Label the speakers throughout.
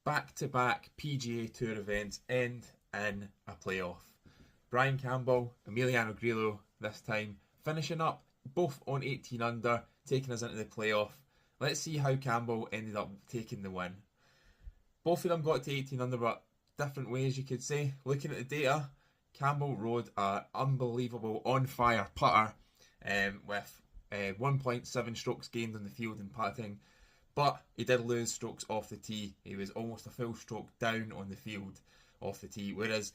Speaker 1: back-to-back PGA Tour events end in a playoff. Brian Campbell, Emiliano Grillo this time, finishing up both on 18 under, taking us into the playoff. Let's see how Campbell ended up taking the win. Both of them got to 18 under, but different ways you could say. Looking at the data, Campbell rode an unbelievable on-fire putter with 1.7 strokes gained on the field in putting, but he did lose strokes off the tee. He was almost a full stroke down on the field off the tee, whereas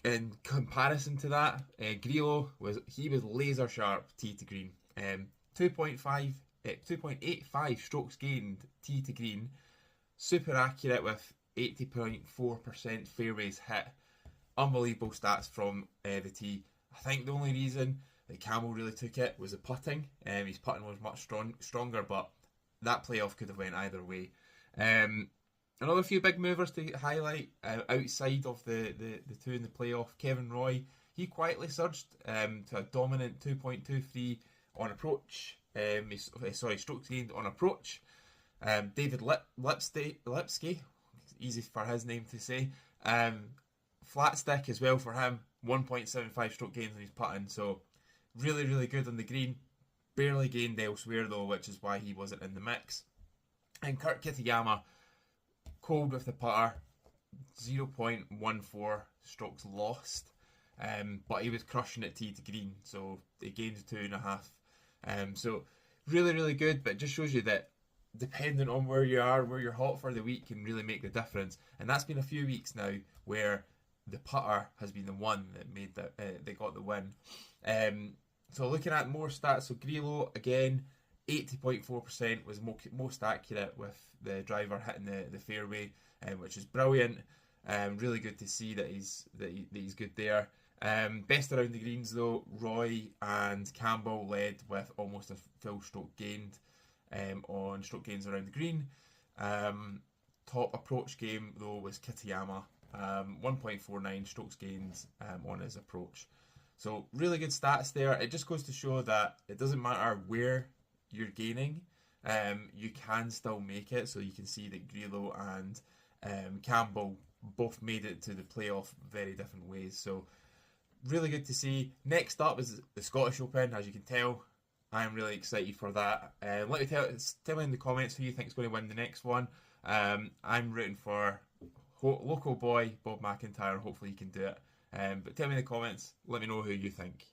Speaker 1: in comparison to that, Grillo was laser sharp tee to green. 2.85 strokes gained tee to green, super accurate with 80.4% fairways hit. Unbelievable stats from the tee. I think the only reason that Campbell really took it was the putting. His putting was much stronger, but that playoff could have went either way. Another few big movers to highlight outside of the two in the playoff. Kevin Roy, he quietly surged to a dominant 2.23 on approach. Strokes gained on approach. David Lipsky, easy for his name to say. Flat stick as well for him, 1.75 stroke gains on his putting. So really, really good on the green. Barely gained elsewhere though, which is why he wasn't in the mix. And Kurt Kitayama, cold with the putter, 0.14 strokes lost, but he was crushing it tee to green, so he gained 2.5. So really, really good, but it just shows you that depending on where you are, where you're hot for the week, can really make the difference. And that's been a few weeks now where the putter has been the one that made that got the win. So looking at more stats, so Grillo again, 80.4% was most accurate with the driver hitting the fairway, which is brilliant. Really good to see that he's good there. Best around the greens though, Roy and Campbell led with almost a full stroke gained on stroke gains around the green. Top approach game though was Kitayama, 1.49 strokes gains on his approach. So really good stats there. It just goes to show that it doesn't matter where you're gaining, you can still make it. So you can see that Grillo and Campbell both made it to the playoff very different ways. So really good to see. Next up is the Scottish Open. As you can tell, I am really excited for that. Let me tell me in the comments who you think is going to win the next one. I'm rooting for local boy Bob McIntyre. Hopefully he can do it. But tell me in the comments. Let me know who you think.